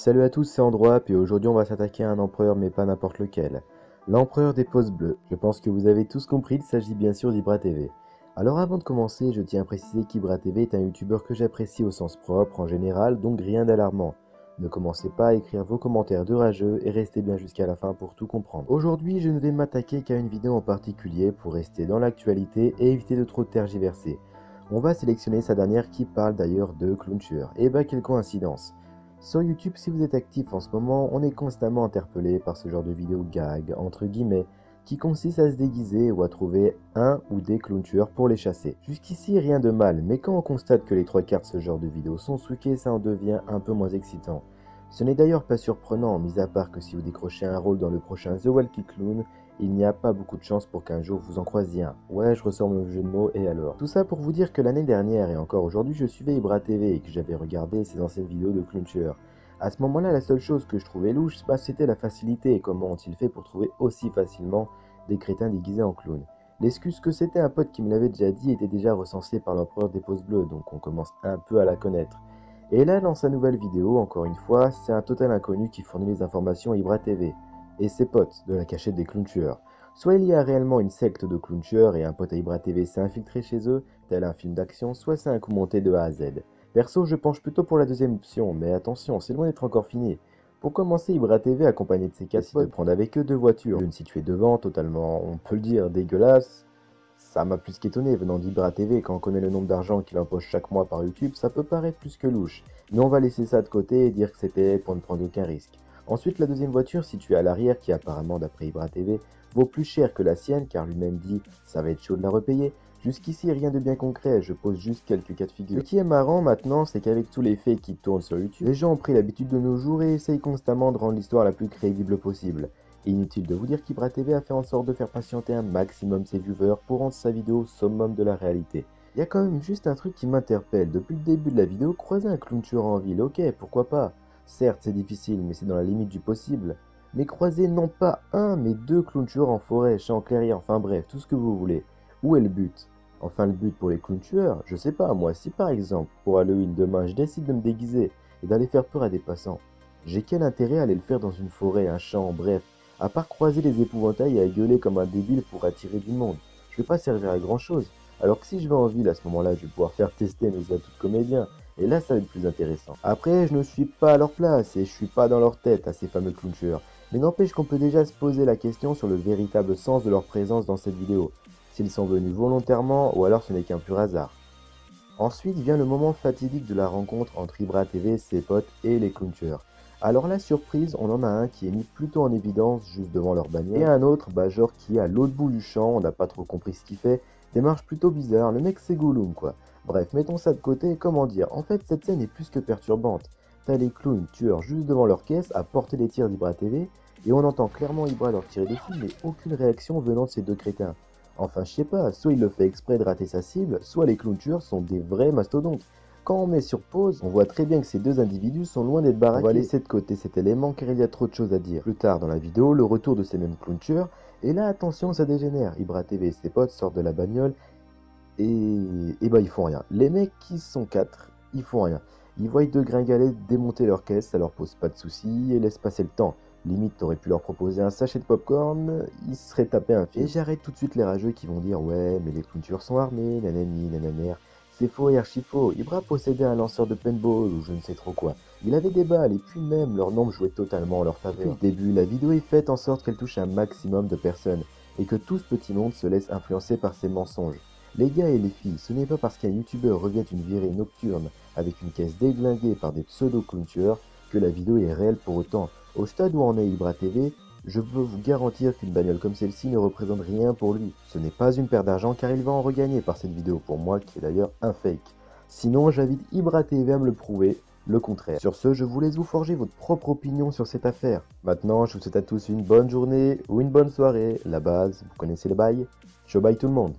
Salut à tous, c'est Androap et aujourd'hui on va s'attaquer à un empereur mais pas n'importe lequel. L'empereur des pouces bleus. Je pense que vous avez tous compris, il s'agit bien sûr d'Ibra TV. Alors avant de commencer, je tiens à préciser qu'Ibra TV est un youtubeur que j'apprécie au sens propre en général, donc rien d'alarmant. Ne commencez pas à écrire vos commentaires de rageux et restez bien jusqu'à la fin pour tout comprendre. Aujourd'hui, je ne vais m'attaquer qu'à une vidéo en particulier pour rester dans l'actualité et éviter de trop tergiverser. On va sélectionner sa dernière qui parle d'ailleurs de Clownture. Et bah quelle coïncidence! Sur YouTube, si vous êtes actif en ce moment, on est constamment interpellé par ce genre de vidéos gag, entre guillemets, qui consiste à se déguiser ou à trouver un ou des clowntures pour les chasser. Jusqu'ici, rien de mal, mais quand on constate que les trois quarts de ce genre de vidéos sont truquées, ça en devient un peu moins excitant. Ce n'est d'ailleurs pas surprenant, mis à part que si vous décrochez un rôle dans le prochain The Walkie Clown, il n'y a pas beaucoup de chance pour qu'un jour vous en croisiez un. Ouais, je ressors mon jeu de mots et alors. Tout ça pour vous dire que l'année dernière et encore aujourd'hui, je suivais Ibra TV et que j'avais regardé ses anciennes vidéos de clowntures. À ce moment-là, la seule chose que je trouvais louche, c'était la facilité et comment ont-ils fait pour trouver aussi facilement des crétins déguisés en clown. L'excuse que c'était un pote qui me l'avait déjà dit était déjà recensée par l'empereur des pouces bleus, donc on commence un peu à la connaître. Et là, dans sa nouvelle vidéo, encore une fois, c'est un total inconnu qui fournit les informations à Ibra TV et ses potes de la cachette des clowntueurs. Soit il y a réellement une secte de clowntueurs et un pote à Ibra TV s'est infiltré chez eux, tel un film d'action, soit c'est un coup monté de A à Z. Perso, je penche plutôt pour la deuxième option, mais attention, c'est loin d'être encore fini. Pour commencer, Ibra TV, accompagné de ses 4 potes, de prendre avec eux deux voitures. L'une située devant, totalement, on peut le dire, dégueulasse. Ça m'a plus qu'étonné venant d'Ibra TV, quand on connaît le nombre d'argent qu'il empoche chaque mois par YouTube, ça peut paraître plus que louche. Mais on va laisser ça de côté et dire que c'était pour ne prendre aucun risque. Ensuite, la deuxième voiture située à l'arrière, qui apparemment d'après Ibra TV, vaut plus cher que la sienne, car lui-même dit ça va être chaud de la repayer. Jusqu'ici, rien de bien concret, je pose juste quelques cas de figure. Ce qui est marrant maintenant, c'est qu'avec tous les faits qui tournent sur YouTube, les gens ont pris l'habitude de nos jours et essayent constamment de rendre l'histoire la plus crédible possible. Inutile de vous dire qu'Ibra TV a fait en sorte de faire patienter un maximum ses viewers pour rendre sa vidéo au summum de la réalité. Il y a quand même juste un truc qui m'interpelle, depuis le début de la vidéo, croiser un clownture en ville, ok, pourquoi pas. Certes, c'est difficile, mais c'est dans la limite du possible. Mais croiser non pas un, mais deux clowntures en forêt, champ clairière, enfin bref, tout ce que vous voulez. Où est le but? Enfin, le but pour les clowntueurs, je sais pas, moi, si par exemple, pour Halloween demain, je décide de me déguiser et d'aller faire peur à des passants, j'ai quel intérêt à aller le faire dans une forêt, un champ, bref, à part croiser les épouvantails et à gueuler comme un débile pour attirer du monde. Je vais pas servir à grand chose. Alors que si je vais en ville, à ce moment-là, je vais pouvoir faire tester mes atouts de comédien. Et là, ça va être plus intéressant. Après, je ne suis pas à leur place et je suis pas dans leur tête à ces fameux clowntueurs. Mais n'empêche qu'on peut déjà se poser la question sur le véritable sens de leur présence dans cette vidéo. S'ils sont venus volontairement ou alors ce n'est qu'un pur hasard. Ensuite vient le moment fatidique de la rencontre entre Ibra TV, ses potes et les clowntueurs. Alors la surprise, on en a un qui est mis plutôt en évidence juste devant leur bannière et un autre, genre qui est à l'autre bout du champ, on n'a pas trop compris ce qu'il fait, démarche plutôt bizarre, le mec c'est Gollum quoi. Bref, mettons ça de côté, comment dire, en fait cette scène est plus que perturbante. T'as les clowns tueurs juste devant leur caisse à porter les tirs d'Ibra TV et on entend clairement Ibra leur tirer dessus mais aucune réaction venant de ces deux crétins. Enfin je sais pas, soit il le fait exprès de rater sa cible, soit les clowntures sont des vrais mastodontes. Quand on met sur pause, on voit très bien que ces deux individus sont loin d'être baraqués. On va laisser de côté cet élément car il y a trop de choses à dire. Plus tard dans la vidéo, le retour de ces mêmes clowntures, et là attention ça dégénère. Ibra TV et ses potes sortent de la bagnole et bah ils font rien. Les mecs qui sont 4, ils font rien. Ils voient deux gringalets démonter leur caisse, ça leur pose pas de soucis et laisse passer le temps. Limite, t'aurais pu leur proposer un sachet de popcorn, ils seraient tapés un film. Et j'arrête tout de suite les rageux qui vont dire ouais, mais les clowntures sont armés, nanani, nananère. C'est faux et archi faux. Ibra possédait un lanceur de paintball ou je ne sais trop quoi. Il avait des balles et puis même leur nombre jouait totalement en leur faveur. Depuis le début, la vidéo est faite en sorte qu'elle touche un maximum de personnes et que tout ce petit monde se laisse influencer par ses mensonges. Les gars et les filles, ce n'est pas parce qu'un youtubeur revient une virée nocturne avec une caisse déglinguée par des pseudo-clowntueurs que la vidéo est réelle pour autant. Au stade où en est Ibra TV, je peux vous garantir qu'une bagnole comme celle-ci ne représente rien pour lui. Ce n'est pas une perte d'argent car il va en regagner par cette vidéo pour moi qui est d'ailleurs un fake. Sinon j'invite Ibra TV à me le prouver, le contraire. Sur ce, je vous laisse vous forger votre propre opinion sur cette affaire. Maintenant, je vous souhaite à tous une bonne journée ou une bonne soirée. La base, vous connaissez le bail. Ciao bye tout le monde.